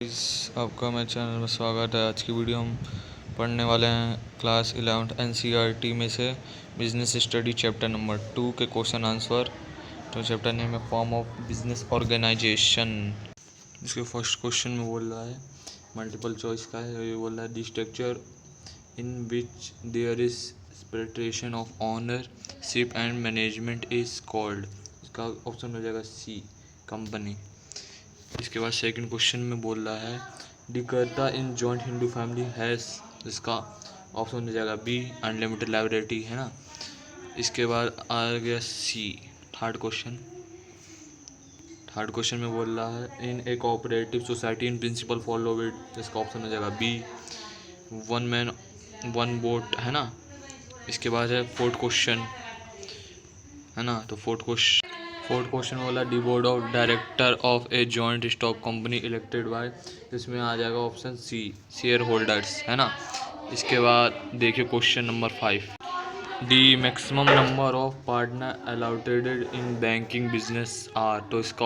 आपका मेरे चैनल में स्वागत है। आज की वीडियो हम पढ़ने वाले हैं क्लास 11th एनसीईआरटी में से बिजनेस स्टडी चैप्टर नंबर 2 के क्वेश्चन आंसर। तो चैप्टर नेम है फॉर्म ऑफ बिजनेस ऑर्गेनाइजेशन। इसके फर्स्ट क्वेश्चन में बोल रहा है, मल्टीपल चॉइस का है। ये बोल रहा है the structure in which there is separation of ownership and management is called. इसका ऑप्शन हो जाएगा सी, कंपनी। इसके बाद सेकंड क्वेश्चन में बोल रहा है द कर्ता इन जॉइंट हिंदू फैमिली हैज़। इसका ऑप्शन हो जाएगा बी, अनलिमिटेड लाइबिलिटी, है ना। इसके बाद आ गया सी, थर्ड क्वेश्चन में बोल रहा है in a cooperative society in principle follow it. इसका ऑप्शन हो जाएगा B, one man one vote, है ना। इसके बाद है फोर्थ क्वेश्चन, है ना। तो फोर्थ क्वेश्चन बोला D board of director of a joint stock company elected by. इसमें आ जाएगा ऑप्शन सी, शेयर होल्डर्स, है ना। इसके बाद देखिए question number 5, the maximum number of partner allotted in banking business are. तो इसका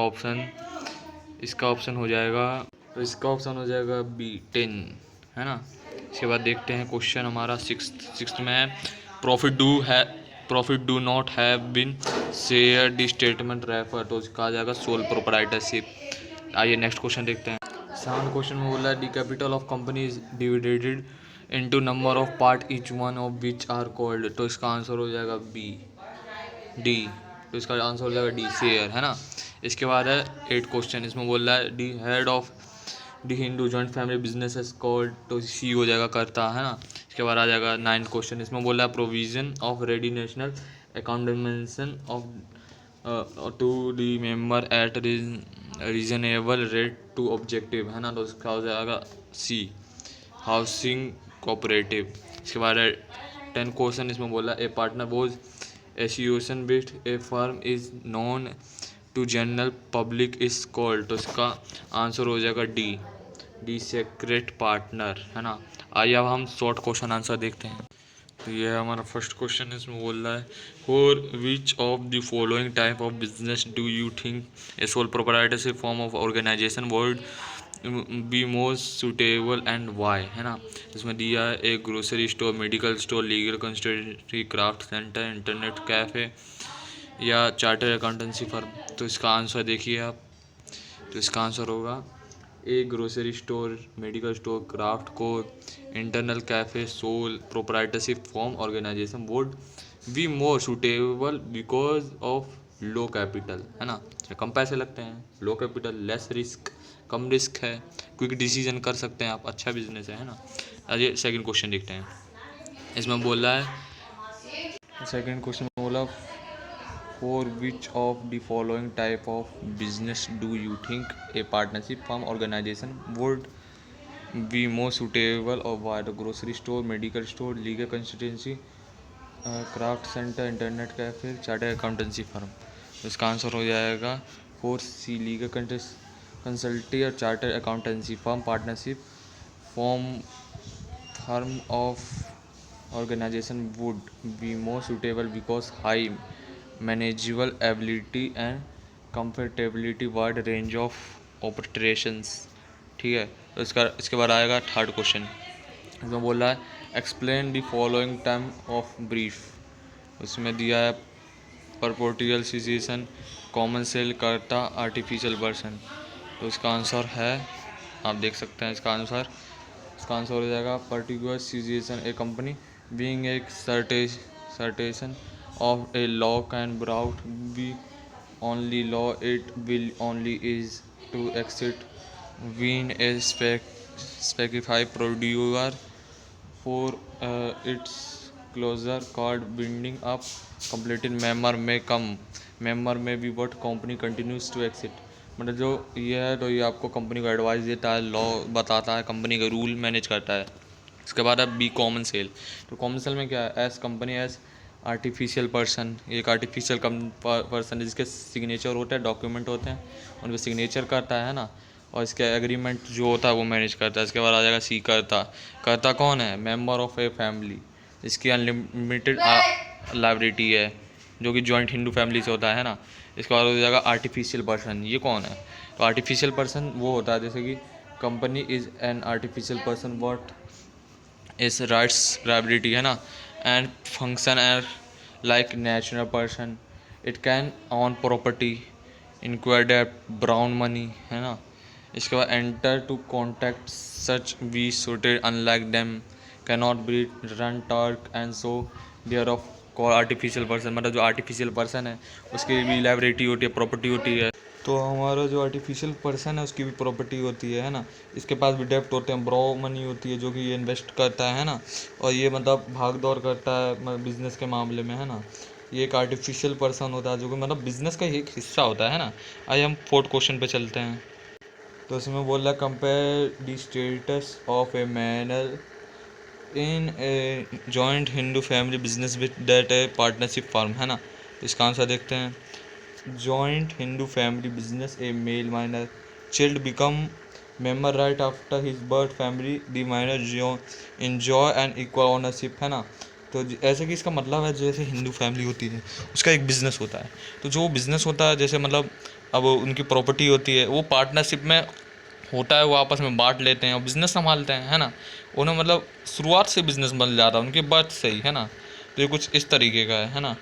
ऑप्शन हो जाएगा बी, 10, है ना। इसके बाद देखते हैं क्वेश्चन हमारा सिक्स्थ में है profit do not have been share the statement refer. तो इसका आ जाएगा सोल प्रोप्राइटरशिप। आइए नेक्स्ट क्वेश्चन देखते हैं। सेवंथ क्वेश्चन में बोला है the capital of company is divided into number of part each one of which are called. तो इसका आंसर हो जाएगा डी। तो इसका आंसर हो जाएगा डी, शेयर, है ना। इसके बाद है 8 क्वेश्चन। इसमें बोल रहा है D head of the Hindu joint family business is called. तो सी हो जाएगा करता, है ना। इसके बाद आ जाएगा 9th क्वेश्चन। इसमें बोल रहा है provision of ready national accommodation of to the member at reasonable rate to objective, है ना। तो इसका हो जाएगा सी, हाउसिंग कोऑपरेटिव। इसके बाद है 10 क्वेश्चन। इसमें बोला a partner whose association with a firm is known to general public is called. तो इसका आंसर हो जाएगा डी सेक्रेट पार्टनर, है ना। आइए अब हम शॉर्ट क्वेश्चन आंसर देखते हैं। तो ये है हमारा फर्स्ट क्वेश्चन। इसमें बोल रहा है for which of the following type of business do you think a sole proprietorship form of organisation would be most suitable and why, है ना। इसमें दिया है एक grocery store, medical store, legal consultancy, craft centre, internet cafe या charter accountancy firm. तो इसका answer देखिए आप। तो इसका आंसर होगा A, grocery store, medical store, craft core, internal cafe, sole proprietorship form organisation would be more suitable because of low capital, है ना। कम पैसे लगते हैं, लो कैपिटल, लेस रिस्क, कम रिस्क है, क्विक डिसीजन कर सकते हैं आप, अच्छा बिजनेस है ना। आइए सेकंड क्वेश्चन देखते हैं। इसमें बोल रहा है सेकंड क्वेश्चन में बोला for which of the following type of business do you think a partnership firm organisation would be more suitable और वाई। तो grocery store, medical store, legal consultancy, craft centre, internet cafe, charter accountancy firm. तो इसका answer हो जाएगा four सी, legal consultancy और charter accountancy firm partnership firm of organisation would be more suitable because high manageable ability and comfortability wide range of operations, ठीक है। तो इसके बाद आएगा थर्ड क्वेश्चन। इसमें बोल रहा है explain the following term of brief. उसमें दिया है परपोर्टियल सिचुएशन, कॉमन सेल, करता, आर्टिफिशियल पर्सन। तो इसका आंसर है, आप देख सकते हैं इसका आंसर हो जाएगा particular situation a company being a creation of a law can brought be only law it will only is to exit when a specified producer for its closure card binding up completed member may be what company continues to exit। मतलब जो ये है तो ये आपको company को advice देता है, लॉ बताता है, कंपनी का रूल मैनेज करता है। इसके बाद है बी, कॉमन सेल। तो कॉमन सेल में क्या है, S company S artificial person, एक आर्टिफिशियल पर्सन जिसके सिग्नेचर होते हैं, डॉक्यूमेंट होते हैं, उन पर सिग्नेचर करता है ना, और इसके एग्रीमेंट जो होता है वो मैनेज करता है। इसके बाद आ जाएगा सी, करता कौन है, मेंबर ऑफ ए फैमिली, इसकी अनलिमिटेड लाइबिलिटी है, जो कि जॉइंट हिंदू फैमिली से होता है ना। इसके बाद हो जाएगा आर्टिफिशियल पर्सन, ये कौन है, तो आर्टिफिशियल पर्सन वो होता है जैसे कि company is an artificial person what is rights gravity है ना, and function are like natural person, it can own property inquired brown money है ना। इसके बाद enter to contact such we suited unlike them can not be run turk and so there of call artificial person, मतलब जो artificial person है उसकी भी liability होती है, प्रॉपर्टी होती है। तो हमारा जो आर्टिफिशियल पर्सन है उसकी भी प्रॉपर्टी होती है ना। इसके पास भी डेप्ट होते हैं, ब्रो मनी होती है जो कि ये इन्वेस्ट करता है ना, और ये मतलब भाग दौड़ करता है बिजनेस के मामले में है ना। ये एक आर्टिफिशियल पर्सन होता है जो कि मतलब बिजनेस का एक हिस्सा होता है ना। आइए हम फोर्थ क्वेश्चन पे चलते हैं। तो इसमें बोल रहा है compare the status of a manner in a joint Hindu family business with that A partnership firm है ना। इसका आंसर देखते हैं। Joint Hindu family business, a male minor child become member right after his birth, family the minor enjoy an equal ownership है ना। तो ऐसे कि इसका मतलब है जैसे हिंदू फैमिली होती है उसका एक बिज़नेस होता है, तो जो बिज़नेस होता है जैसे मतलब अब उनकी प्रॉपर्टी होती है वो पार्टनरशिप में होता है, वो आपस में बांट लेते हैं और बिज़नेस संभालते हैं है ना। उन्हें मतलब शुरुआत से बिज़नेस बन जाता है उनके बर्थ से ही है ना। तो ये कुछ इस तरीके का है ना।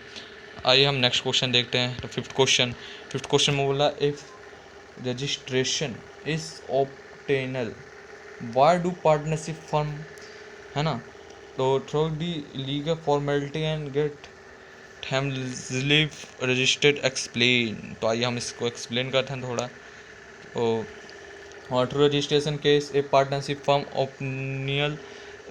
आइए हम नेक्स्ट क्वेश्चन देखते हैं। तो फिफ्थ क्वेश्चन में बोला if registration is optional why do partnership firm है ना। तो through the legal formality and get हम लिव रजिस्टर्ड एक्सप्लेन। तो आइए हम इसको एक्सप्लेन करते हैं थोड़ा। तो through registration case a partnership firm optional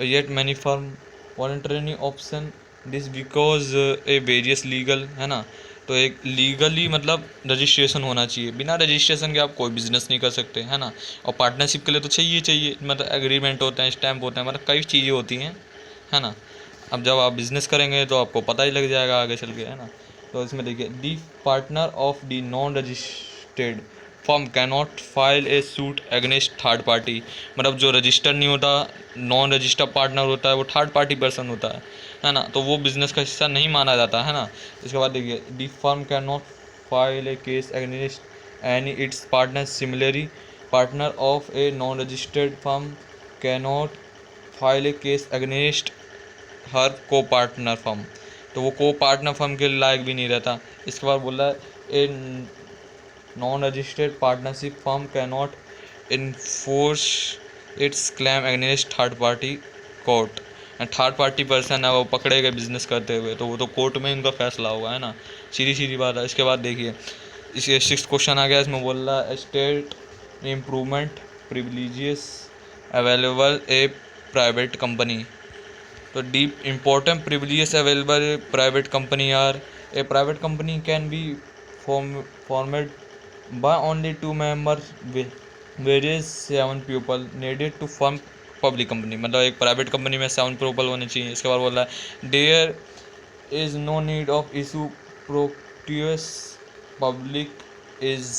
yet many firm voluntary option this because a various legal है ना। तो एक लीगली मतलब रजिस्ट्रेशन होना चाहिए, बिना रजिस्ट्रेशन के आप कोई बिजनेस नहीं कर सकते है ना। और पार्टनरशिप के लिए तो चाहिए मतलब एग्रीमेंट होते हैं, स्टैम्प होते हैं, मतलब कई चीज़ें होती हैं है ना। अब जब आप बिज़नेस करेंगे तो आपको पता ही लग जाएगा आगे चल के है ना। तो इसमें देखिए दी partner of the non registered firm can not file A suit against third party, मतलब जो रजिस्टर नहीं होता, नॉन रजिस्टर्ड पार्टनर होता है, वो थर्ड पार्टी पर्सन होता है ना। तो वो बिज़नेस का हिस्सा नहीं माना जाता है ना। इसके बाद देखिए दी firm can not file A case against any it's partner similarly partner of a non registered firm can not file A case against her को पार्टनर फर्म, तो वो को पार्टनर फर्म के लायक भी नहीं रहता। इसके बाद बोल रहा है a non registered partnership firm can not enforce it's claim against third party court, and third party person है वो पकड़े गए बिजनेस करते हुए तो वो तो कोर्ट में इनका फैसला होगा है ना। सीधी बात है। इसके बाद देखिए इसे सिक्स क्वेश्चन आ गया। इसमें बोल रहा है स्टेट इम्प्रूवमेंट प्रिविलेजेस अवेलेबल ए प्राइवेट कंपनी। तो deep important privileges available private company are a private company can be formed by only two members with various 7 people needed to form public company, मतलब एक private company में 7 people होने चाहिए। इसके बाद बोल रहा है there is no need of issue prospectus public is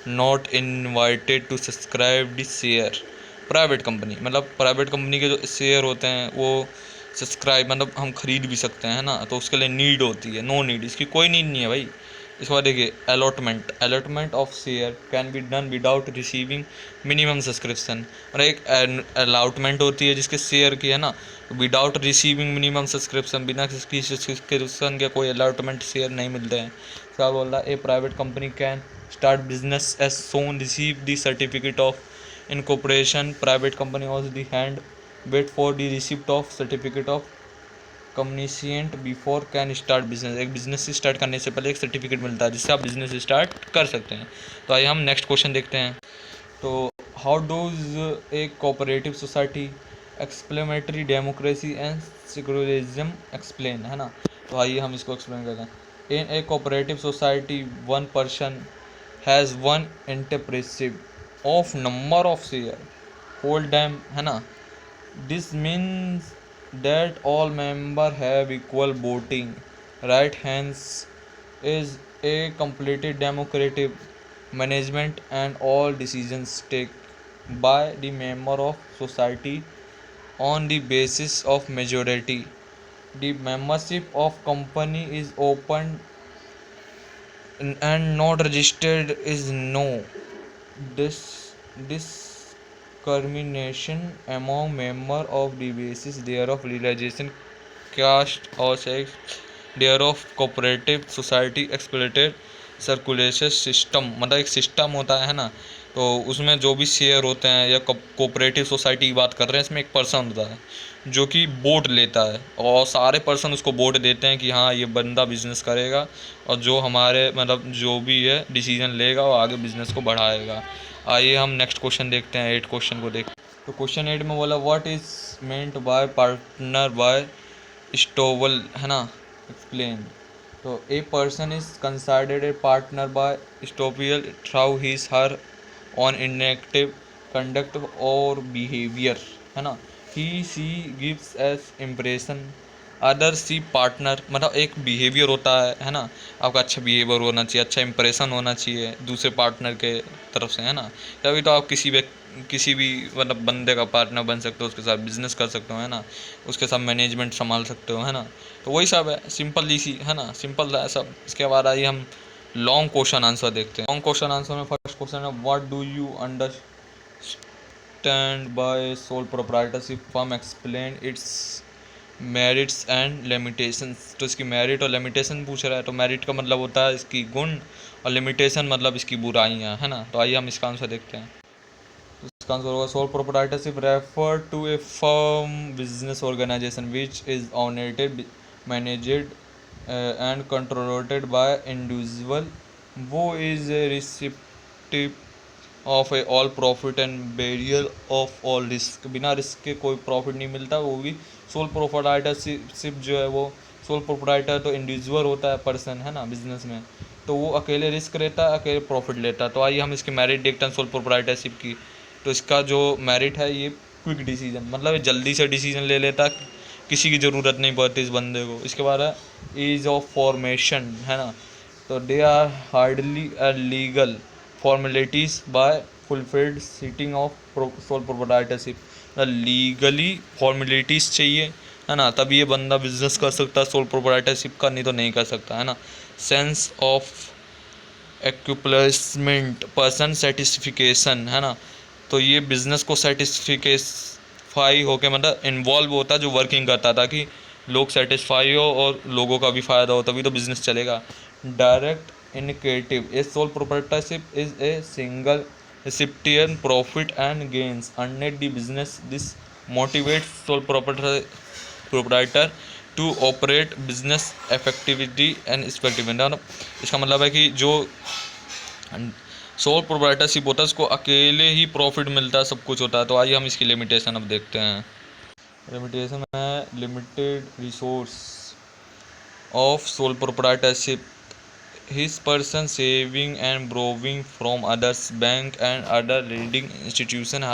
not invited to subscribe the share. Private company मतलब प्राइवेट कंपनी के जो शेयर होते हैं वो सब्सक्राइब मतलब हम खरीद भी सकते हैं ना, तो उसके लिए नीड होती है, नो नीड, इसकी कोई नीड नहीं है भाई। इसके बाद देखिए allotment of share can be done without receiving minimum subscription, मतलब एक अलॉटमेंट होती है जिसके शेयर की है ना, विदाउट रिसीविंग मिनिमम सब्सक्रिप्शन, बिना किसी सब्सक्रिप्शन के कोई अलॉटमेंट शेयर नहीं मिलते हैं। क्या बोल रहा है a private company can start business as soon receive the certificate of incorporation, private company on the hand wait for the receipt of certificate of commencement before can start business. एक business start करने से पहले एक certificate मिलता है जिससे आप business start कर सकते हैं। तो आइए हम नेक्स्ट क्वेश्चन देखते हैं। तो how does a cooperative society एक्सप्लेमेटरी डेमोक्रेसी एंड सेक्युलरिज्म एक्सप्लेन है ना। तो आइए हम इसको एक्सप्लेन करते हैं। In a cooperative society one person has one एंटरप्रेसिव of number of share hold them है ना। This means that all members have equal voting right, hence is a completely democratic management and all decisions taken by the member of society on the basis of majority. The membership of company is open and not registered is no. This discrimination among member of the basis there of realisation caste or sex there of cooperative society exploited circulation system, मतलब एक system होता है ना, तो उसमें जो भी share होते हैं या कोऑपरेटिव सोसाइटी की बात कर रहे हैं, इसमें एक पर्सन होता है जो कि वोट लेता है और सारे पर्सन उसको वोट देते हैं कि हाँ ये बंदा बिजनेस करेगा और जो हमारे मतलब जो भी है डिसीजन लेगा वो आगे बिजनेस को बढ़ाएगा। आइए हम नेक्स्ट क्वेश्चन देखते हैं, 8 क्वेश्चन को देख। तो क्वेश्चन 8 में बोला what is meant by partner by estoppel, है ना, एक्सप्लेन। तो a person is considered a partner by estoppel through his her own inactive conduct or behaviour, है ना। He she gives as impression other she partner, मतलब एक behaviour होता है ना, आपका अच्छा बिहेवियर होना चाहिए, अच्छा इंप्रेशन होना चाहिए दूसरे पार्टनर के तरफ से, है ना। तभी तो आप किसी भी मतलब बंदे का पार्टनर बन सकते हो, उसके साथ बिजनेस कर सकते हो, है ना, उसके साथ मैनेजमेंट संभाल सकते हो, है ना। तो वही सब है, सिंपल इसी, है ना, सिंपल है सब। इसके बाद आइए हम लॉन्ग क्वेश्चन आंसर देखते हैं। लॉन्ग क्वेश्चन आंसर में फर्स्ट क्वेश्चन है what do you understand by sole proprietorship firm, explain it's merits and limitations. तो इसकी मेरिट और लिमिटेशन पूछ रहा है, तो मेरिट का मतलब होता है इसकी गुण और लिमिटेशन मतलब इसकी बुराइयां, है ना। तो आइए हम इसका आंसर देखते हैं। तो इसका आंसर होगा sole proprietorship refer to a firm business organisation which is owned managed and controlled by individual who is receptive of a all profit and bearer of all risk. बिना रिस्क के कोई profit नहीं मिलता, वो भी sole proprietorship जो है वो, सोल प्रोप्राइटर तो इंडिविजुअल होता है पर्सन, है ना, बिजनेस में, तो वो अकेले रिस्क रहता है, अकेले प्रॉफिट लेता है। तो आइए हम इसकी मेरिट देखते हैं सोल प्रोप्राइटरशिप की। तो इसका जो मेरिट है ये क्विक डिसीजन, मतलब ये जल्दी से डिसीजन ले लेता, किसी की ज़रूरत नहीं पड़ती इस बंदे को। इसके बाद है ईज ऑफ फॉर्मेशन, है ना, तो they are hardly legal formalities by fulfilled seating of sole proprietorship, legally formalities चाहिए, है ना, तभी ये बंदा बिजनेस कर सकता है सोल प्रोप्राइटरशिप का, नहीं तो नहीं कर सकता, है ना। सेंस ऑफ एक्यूप्लेसमेंट पर्सन सेटिस्फिकेशन, है ना, तो ये बिज़नेस को सेटिस्फाई होके मतलब इन्वॉल्व होता है जो वर्किंग करता है, ताकि लोग सेटिस्फाई हो और लोगों का भी फ़ायदा हो, तभी तो बिज़नेस चलेगा। Direct indicative a sole proprietorship is a single recipient profit and gains under the business. This motivates sole proprietor to operate business effectively and effectively। इसका मतलब है कि जो सोल प्रोप्राइटरशिप होता है उसको अकेले ही प्रॉफिट मिलता है, सब कुछ होता है। तो आइए हम इसकी लिमिटेशन अब देखते हैं। लिमिटेशन है limited resource of sole proprietorship his person saving and borrowing from others bank and other lending institution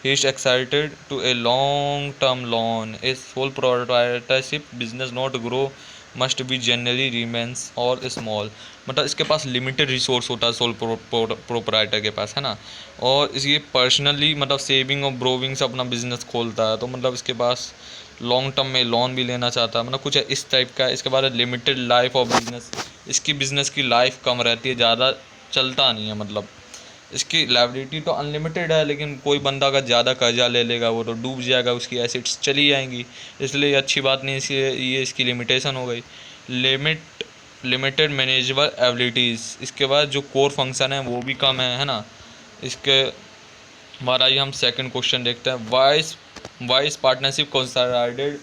he is excited to a long term loan a sole proprietorship business not grow must be generally remains or small। मतलब इसके पास limited resource होता है sole proprietor के पास, है ना, और ये personally मतलब सेविंग और ब्रोविंग से अपना बिजनेस खोलता है, तो मतलब इसके पास लॉन्ग टर्म में लोन भी लेना चाहता है, मतलब कुछ इस टाइप का। इसके बाद लिमिटेड लाइफ ऑफ बिजनेस, इसकी बिज़नेस की लाइफ कम रहती है, ज़्यादा चलता नहीं है, मतलब इसकी लाइबिलिटी तो अनलिमिटेड है, लेकिन कोई बंदा अगर ज़्यादा कर्जा ले लेगा वो तो डूब जाएगा, उसकी एसेट्स चली जाएंगी, इसलिए अच्छी बात नहीं, इसलिए ये इसकी लिमिटेशन हो गई। लिमिटेड मैनेजेबल एबिलिटीज़, इसके बाद जो कोर फंक्शन है वो भी कम है ना। इसके बाद आइए हम सेकंड क्वेश्चन देखते हैं। Why's partnership considered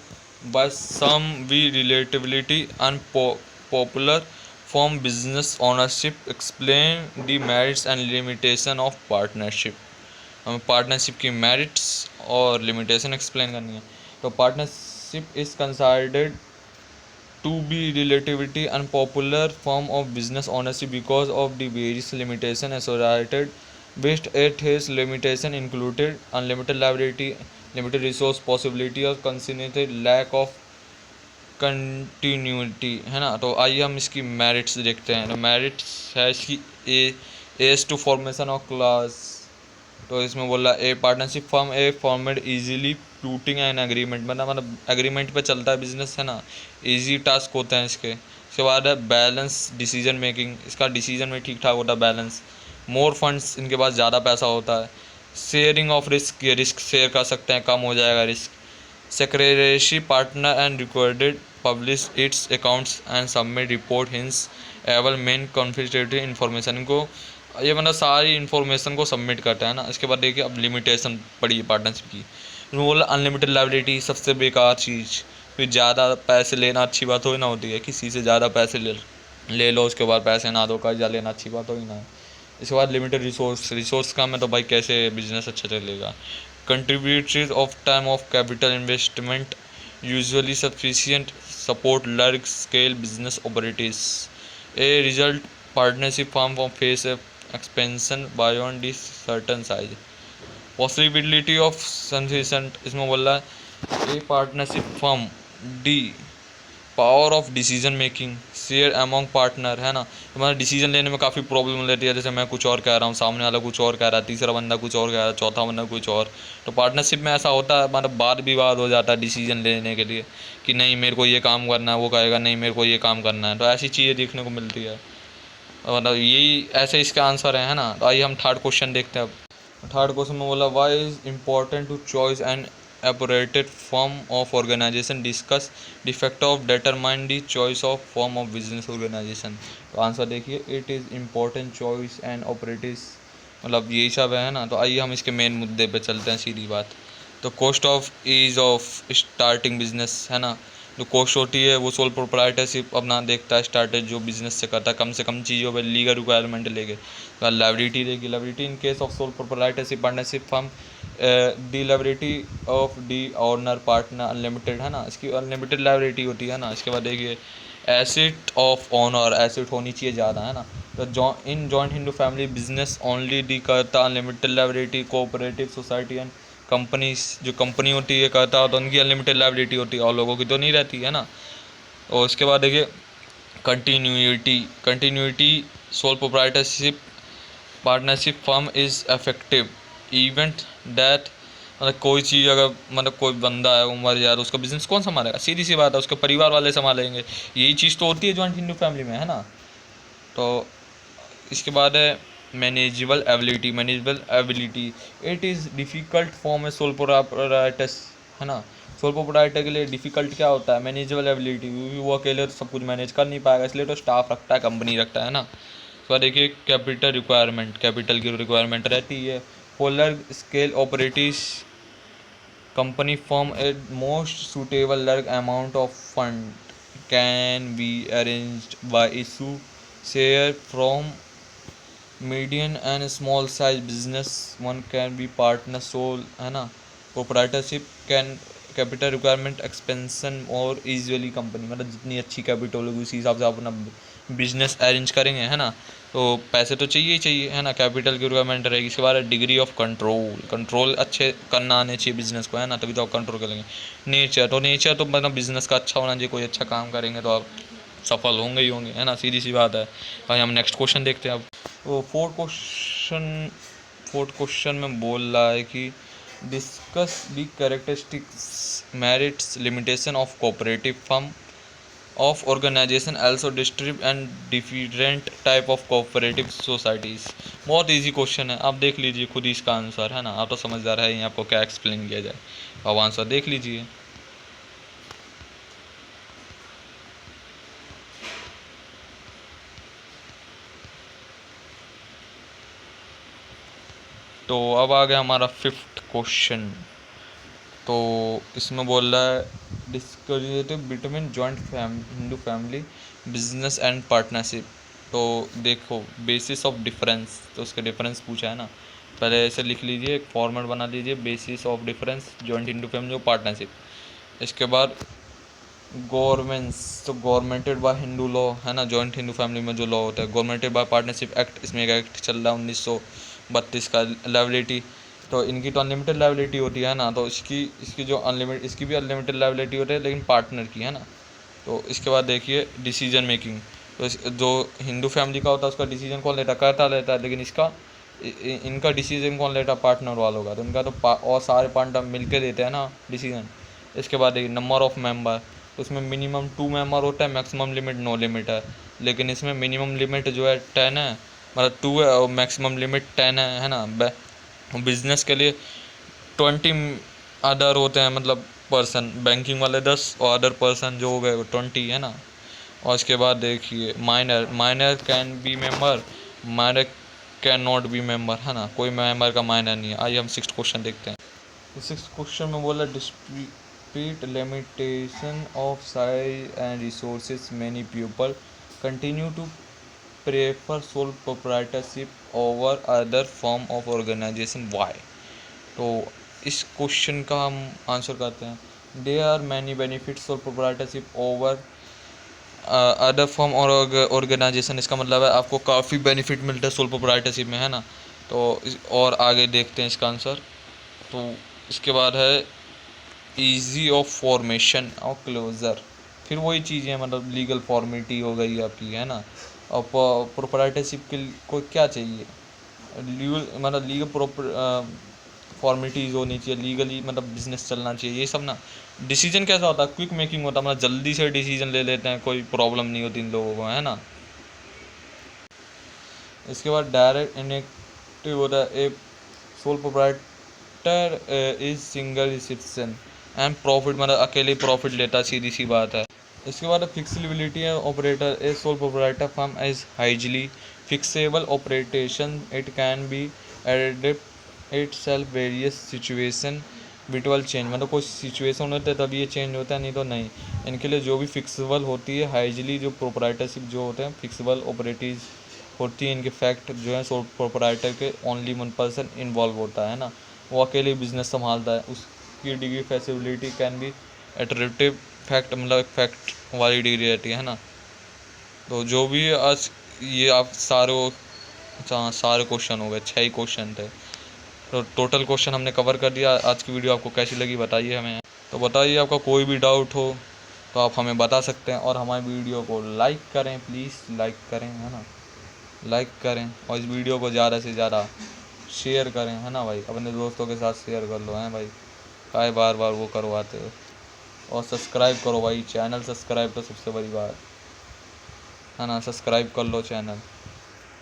by some we relatively unpopular form business ownership, explain the merits and limitation of partnership. हमें पार्टनरशिप की मेरिट्स और लिमिटेशन एक्सप्लेन करनी है। तो partnership is considered to be relatively unpopular form of business ownership because of the various limitations associated with it. His limitation included unlimited liability, limited resource possibility और considered lack of continuity, है ना। तो आइए हम इसकी merits देखते हैं। तो मेरिट्स है इसकी ease to formation of class. तो इसमें बोला a partnership firm a formed easily floating an agreement, मतलब एग्रीमेंट पे चलता है बिजनेस, है ना, इजी टास्क होते हैं इसके। उसके बाद है बैलेंस डिसीजन मेकिंग, इसका डिसीजन में ठीक ठाक होता है, बैलेंस। मोर फंड्स, इनके पास ज़्यादा पैसा होता है। शेयरिंग ऑफ रिस्क, ये रिस्क शेयर कर सकते हैं, कम हो जाएगा risk. Secretary partner and recorded publish its accounts and submit report hence able main confidential information को, ये मतलब सारी इन्फॉर्मेशन को सबमिट करता है ना। इसके बाद देखिए अब लिमिटेशन पड़ी पार्टनरशिप की, बोला अनलिमिटेड लायबिलिटी सबसे बेकार चीज़। फिर ज़्यादा पैसे लेना अच्छी बात हो ना होती है, किसी से ज़्यादा पैसे ले लो उसके बाद पैसे ना दो, कर्जा लेना अच्छी बात हो ही ना है। इसके बाद लिमिटेड रिसोर्स कम है तो भाई कैसे बिजनेस अच्छा चलेगा। Contributories of time of capital investment usually sufficient support large scale business operatives. A result partnership form of face expansion beyond this certain size. Possibility of sufficient, इसमें बोल रहा है a partnership form, the power of decision making share among partner, है ना। हमारा decision लेने में काफ़ी प्रॉब्लम रहती है, जैसे मैं कुछ और कह रहा हूँ, सामने वाला कुछ और कह रहा है, तीसरा बंदा कुछ और कह रहा है, चौथा बंदा कुछ और। तो पार्टनरशिप में ऐसा होता है, मतलब वाद विवाद हो जाता है डिसीजन लेने के लिए कि नहीं मेरे को ये काम करना है, वो कहेगा नहीं मेरे को ये काम करना है। तो ऐसी चीज़ें देखने को मिलती है, मतलब यही ऐसे इसका आंसर है ना। तो आइए हम थर्ड क्वेश्चन देखते हैं। अब थर्ड क्वेश्चन में बोला why is important to choice and operated form of organization, discuss the factor of determine the choice of form of business organization। तो आंसर देखिए it is important choice and operative, मतलब यही सब है ना। तो आइए हम इसके मेन मुद्दे पे चलते हैं, सीधी बात। तो cost of ease of starting business, है ना। जो कॉस्ट होती है वो सोल प्रोप्राइटरशिप अपना देखता है, स्टार्टेड जो बिजनेस से करता है कम से कम चीज़ों पर लीगल रिक्वायरमेंट लेके। तो लाइबिलिटी देगी, liability in case of sole proprietorship partnership firm, the liability of the owner partner unlimited, है ना। इसकी अनलिमिटेड लाइबिलिटी होती है ना। इसके बाद देखिए एसेट ऑफ ऑनर, एसेट होनी चाहिए ज़्यादा, है ना। तो in joint Hindu family business only the karta unlimited liability, cooperative society and companies, जो कंपनी होती है कहता है तो उनकी अनलिमिटेड लाइबिलिटी होती है और लोगों की तो नहीं रहती है ना। और उसके बाद देखिए continuity soul proprietorship partnership firm is effective event that, मतलब कोई चीज़ अगर मतलब कोई बंदा है वो मर जाए तो उसका बिजनेस कौन संभालेगा, सीधी सी बात है उसके परिवार वाले संभालेंगे। यही चीज़ तो होती है जॉइंट हिंदू फैमिली में, है ना। तो इसके बाद है manageable ability it is difficult form है सोल प्रोप्राइटर्स, है ना। सोल प्रोप्राइटर के लिए डिफ़िकल्ट क्या होता है, मैनेजेबल एबिलिटी, वो अकेले तो सब कुछ मैनेज कर नहीं पाएगा, इसलिए तो स्टाफ रखता है, कंपनी रखता है ना। तो देखिए कैपिटल रिक्वायरमेंट, कैपिटल की रिक्वायरमेंट रहती है। Polar scale operative company form a most suitable large amount of fund can be arranged by issue share from medium and small size business, one can be partner sole, है ना। Proprietorship can capital requirement expansion और usually company, मतलब जितनी अच्छी capital होगी उसी हिसाब से आप अपना बिजनेस अरेंज करेंगे, है ना। तो पैसे तो चाहिए ही चाहिए, है ना, कैपिटल की रिक्वायरमेंट रहेगी। इसके बाद डिग्री ऑफ कंट्रोल अच्छे करना आने चाहिए बिजनेस को, है ना, तभी तो आप कंट्रोल करेंगे। नेचर तो मतलब बिजनेस का अच्छा होना चाहिए, कोई अच्छा काम करेंगे तो आप सफल होंगे ही होंगे, है ना, सीधी सी बात है। भाई हम नेक्स्ट क्वेश्चन देखते हैं अब। तो फोर्थ क्वेश्चन में बोल रहा है कि discuss the characteristics merits limitation of cooperative firm of organization also distribute and different type of cooperative societies. बहुत इजी क्वेश्चन है, आप देख लीजिए खुद ही इसका आंसर, है ना। आप तो समझदार है ही, आपको क्या एक्सप्लेन किया जाए, आप आंसर देख लीजिए। तो अब आ गया हमारा फिफ्थ क्वेश्चन। तो इसमें बोल रहा है discriminative between joint Hindu family business and partnership. तो देखो बेसिस ऑफ डिफरेंस, तो उसके डिफरेंस पूछा है ना। पहले ऐसे लिख लीजिए, एक फॉर्मेट बना लीजिए, basis of difference joint Hindu family और पार्टनरशिप। इसके बाद गवर्नमेंट्स, तो गवर्नमेंटेड बाय हिंदू लॉ, है ना। जॉइंट हिंदू फैमिली में जो लॉ होता है गवर्नमेंटेड बाय पार्टनरशिप एक्ट, इसमें एक एक्ट चल रहा है 1932 का, लाइबिलिटी। तो इनकी तो अनलिमिटेड लाइबिलिटी होती है ना, तो इसकी जो इसकी भी अनलिमिटेड लाइबिलिटी होती है लेकिन पार्टनर की, है ना। तो इसके बाद देखिए डिसीजन मेकिंग, तो जो हिंदू फैमिली का होता है उसका डिसीजन कौन लेता, कहता लेता है, लेकिन इनका डिसीजन कौन लेता, पार्टनर वालों का। तो इनका तो और सारे पार्टनर मिलके देते हैं ना डिसीजन। इसके बाद देखिए नंबर ऑफ मेंबर, तो उसमें मिनिमम 2 मेंबर होता है, मैक्सिमम लिमिट नो लिमिट है। लेकिन इसमें मिनिमम लिमिट जो है 10 है, मतलब 2 है, और मैक्सिमम लिमिट 10 है ना। बिजनेस के लिए 20 अदर होते हैं, मतलब पर्सन, बैंकिंग वाले 10 और अदर पर्सन जो हो गए वो 20, है ना। और इसके बाद देखिए minor can be member, minor can not B member, है ना, कोई मेंबर का माइनर नहीं है। आइए हम 6th क्वेश्चन देखते हैं। 6th क्वेश्चन में बोला dispute limitation of size and resources, many people continue to prefer sole proprietorship over other form of organization, why. तो इस क्वेश्चन का हम आंसर करते हैं। There are many benefits of proprietorship over other form और organization. इसका मतलब है आपको काफ़ी बेनिफिट मिलता है सोल प्रोप्राइटरशिप में, है ना। तो और आगे देखते हैं इसका आंसर। तो इसके बाद है ईजी ऑफ फॉर्मेशन और क्लोजर, फिर वही चीज़ें हैं, मतलब लीगल फॉर्मेलिटी हो गई आपकी, है ना। और प्रोप्राइटरशिप के को क्या चाहिए, लीगल मतलब लीगल फॉर्मेलिटीज़ होनी चाहिए, लीगली मतलब बिजनेस चलना चाहिए, ये सब ना। डिसीजन कैसा होता है, क्विक मेकिंग होता है, मतलब जल्दी से डिसीजन ले लेते हैं, कोई प्रॉब्लम नहीं होती इन लोगों को, है ना। इसके बाद डायरेक्ट इनेक्टिव होता है, ए sole proprietor is single reception and profit, मतलब अकेले प्रॉफिट लेता है, सीधी सी बात है। इसके बाद फ्लेक्सिबिलिटी है, operator a sole proprietor firm is highly flexible operation, it can be adapt itself various situation virtual change, मतलब कोई सिचुएशन होता है तभी ये चेंज होता है, नहीं तो नहीं। इनके लिए जो भी फिक्सेबल होती है, हाइजली जो प्रोप्राइटरशिप जो होते हैं फिक्सेबल ऑपरेटिव होती है, इनके फैक्ट जो है सोल प्रोप्राइटर के ओनली 1 पर्सन इन्वॉल्व होता है ना, वो अकेले बिजनेस संभालता है, उसकी degree facility can be attractive fact, मतलब फैक्ट वाली डिग्री रहती है ना। तो जो भी आज ये आप सारे क्वेश्चन हो गए, 6 ही क्वेश्चन थे, तो टोटल क्वेश्चन हमने कवर कर दिया। आज की वीडियो आपको कैसी लगी बताइए हमें। तो बताइए, आपका कोई भी डाउट हो तो आप हमें बता सकते हैं, और हमारी वीडियो को लाइक करें, प्लीज़ लाइक करें, है ना, लाइक करें, और इस वीडियो को ज़्यादा से ज़्यादा शेयर करें, है ना भाई, अपने दोस्तों के साथ शेयर कर लो, हैं भाई, काहे बार बार वो करवाते हो। और सब्सक्राइब करो भाई, चैनल सब्सक्राइब तो सबसे बड़ी बात है ना, सब्सक्राइब कर लो चैनल,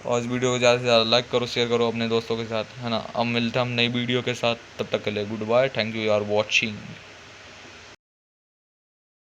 और इस वीडियो को ज़्यादा से ज़्यादा लाइक करो, शेयर करो अपने दोस्तों के साथ, है ना। अब मिलते हैं हम नई वीडियो के साथ, तब तक के लिए goodbye, thank you, you are watching.